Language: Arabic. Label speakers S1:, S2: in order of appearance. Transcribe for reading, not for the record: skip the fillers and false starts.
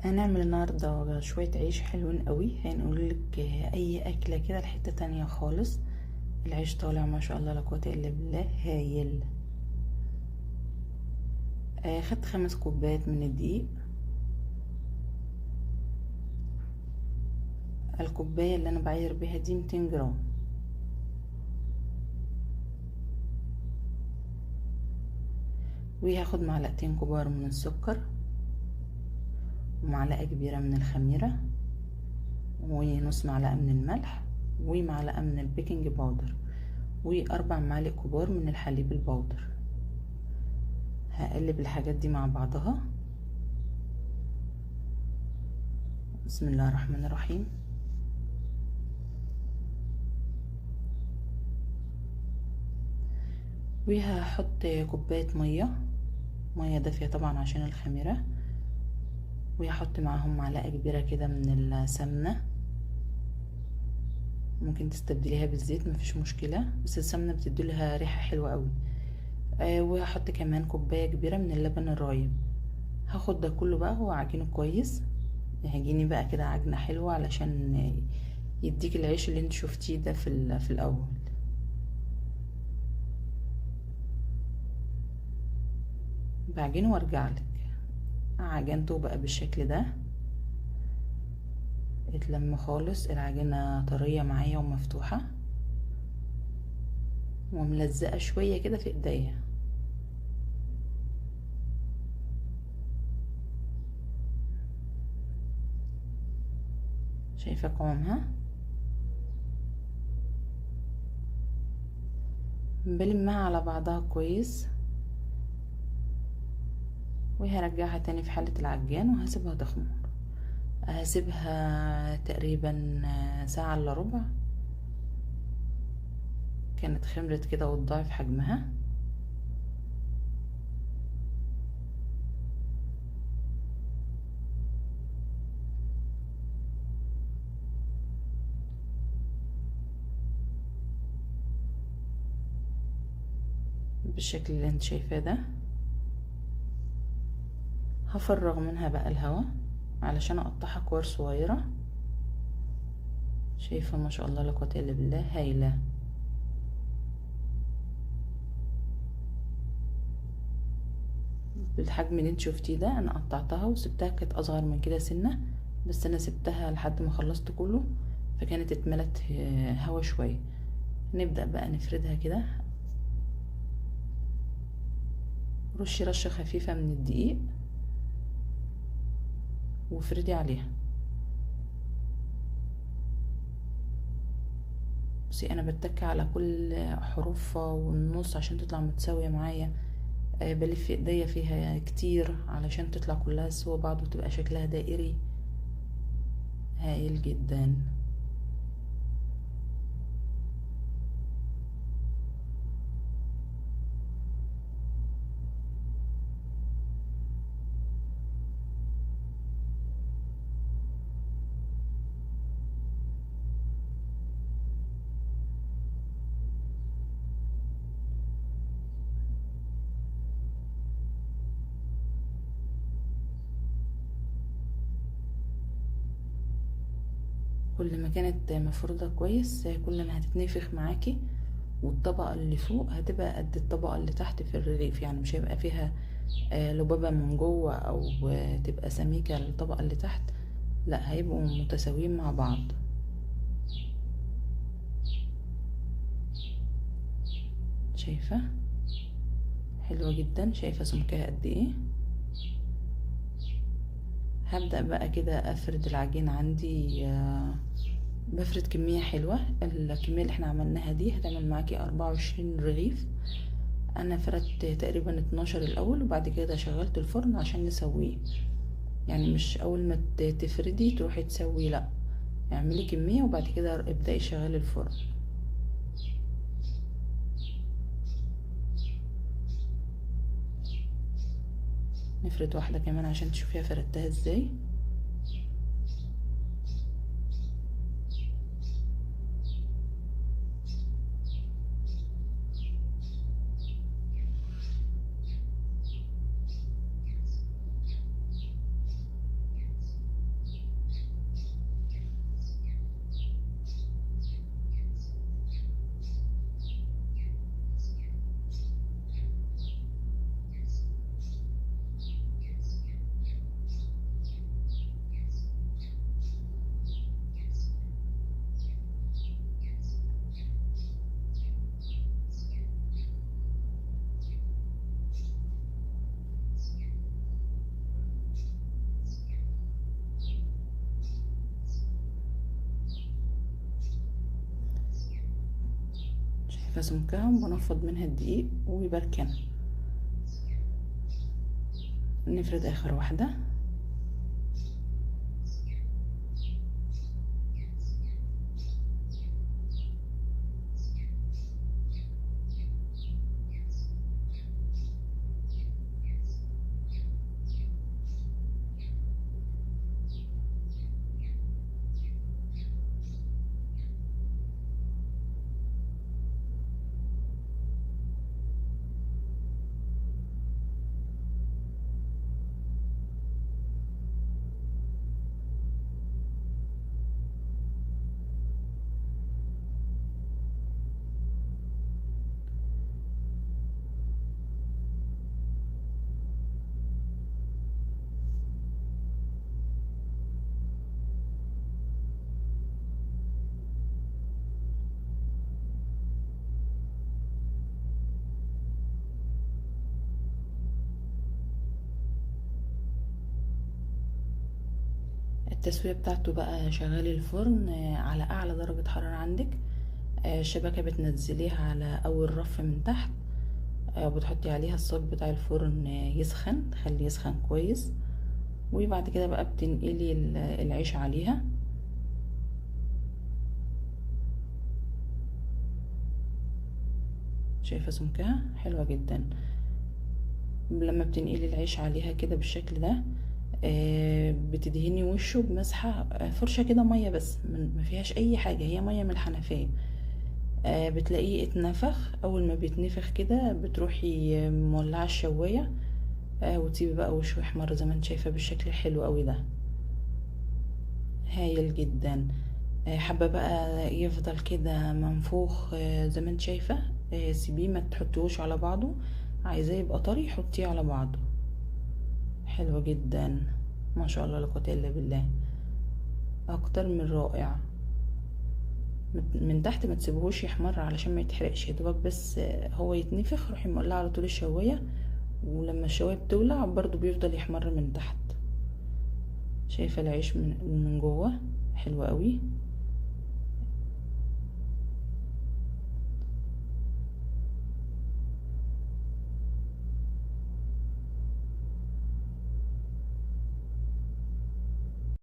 S1: هنعمل النهارده شويه عيش حلوين قوي. هنقولك اي اكله كده لحته تانية خالص. العيش طالع ما شاء الله لا قوه الا بالله، هايل. خدت 5 كوبايات من الدقيق. الكوبايه اللي انا بعاير بيها دي 200 جرام. وهاخد معلقتين كبار من السكر، ومعلقه كبيره من الخميره، ونص معلقه من الملح، ومعلقه من البيكنج باودر، و4 معالق كبار من الحليب البودر. هقلب الحاجات دي مع بعضها. بسم الله الرحمن الرحيم. وهحط كوباية مية دافية طبعا عشان الخميرة. وهحط معاهم معلقة كبيرة كده من السمنة، ممكن تستبدليها بالزيت مفيش مشكلة، بس السمنة بتديلها ريحة حلوة قوي. وهحط كمان كوباية كبيرة من اللبن الرايب. هاخد ده كله بقى واعجنه كويس. هجيني بقى كده عجنة حلوة علشان يديك العيش اللي انت شفتيه ده في الاول. بعجنه وارجعلك. عجنته بقى بالشكل ده، اتلم خالص، العجينة طرية معايا ومفتوحة وملزقة شوية كده في ايديا. شايفة قوامها؟ بلمها على بعضها كويس، وهرجعها تاني في حالة العجان وهسيبها تخمر. هسيبها تقريبا ساعة الا ربع. كانت خمرت كده وتضاعف حجمها. بالشكل اللي انت شايفاه ده. هفرغ منها بقى الهواء علشان اقطعها كور صغيرة. شايفة ما شاء الله لا قوة الا بالله، هايلة. بالحجم اللي انت شفتيه ده انا قطعتها وسبتها، كانت اصغر من كده سنة، بس انا سبتها لحد ما خلصت كله فكانت اتملت هوا شوية. نبدأ بقى نفردها كده. رشي رشة خفيفة من الدقيق وافردي عليها. بصي انا بتك على كل حروفها والنص عشان تطلع متساوية معايا. بلف ايديا فيها كتير علشان تطلع كلها سوا بعض وتبقى شكلها دائري هايل جدا. كل ما كانت مفروضة كويس كل ما هتتنفخ معاكي، والطبقة اللي فوق هتبقى قد الطبقة اللي تحت في الرغيف، يعني مش هيبقى فيها لبابة من جوه او تبقى سميكة الطبقة اللي تحت، لا هيبقوا متساويين مع بعض. شايفة حلوة جدا؟ شايفة سمكها قد ايه؟ هبدأ بقى كده افرد العجين عندي. بفرد كمية حلوة. الكمية اللي احنا عملناها دي هتعمل معاكي 24 رغيف. انا فردت تقريبا 12 الاول، وبعد كده شغلت الفرن عشان نسويه. يعني مش اول ما تفردي تروحي تسوي، لا، اعملي كمية وبعد كده ابدأي شغلي الفرن. نفرد واحدة كمان عشان تشوفيها فردتها ازاي. شايفه سمكها، وبنفض منها الدقيق وبركنها. نفرد اخر واحده. التسوية بتاعته بقى، شغالي الفرن على اعلى درجة حرارة عندك. الشبكة بتنزليها على اول رف من تحت، وبتحطي عليها الصاج بتاع الفرن يسخن، تخليه يسخن كويس. وبعد كده بقى بتنقلي العيش عليها. شايفة سمكها حلوة جدا. لما بتنقلي العيش عليها كده بالشكل ده، بتدهني وشه بمسحة فرشة كده مية بس، ما فيهاش اي حاجة، هي مية من الحنفية. بتلاقيه اتنفخ. اول ما بيتنفخ كده بتروحي مولعة الشواية، وتسيبي بقى وشه يحمر زي ما انت شايفة بالشكل الحلو قوي ده. هايل جدا. حابة بقى يفضل كده منفوخ زي ما انت شايفة، سيبيه ما تحطيهوش على بعضه. عايزاه يبقى طري، حطيه على بعضه. حلو جدا، ما شاء الله لا قوة الا بالله، اكتر من رائع. من تحت ما تسيبوهوش يحمر علشان ما يتحرقش، يا دوبك بس هو يتنفخ، روحي مولعه على طول الشوايه. ولما الشوايه بتولع برضو بيفضل يحمر من تحت. شايفه العيش من جوه حلو قوي.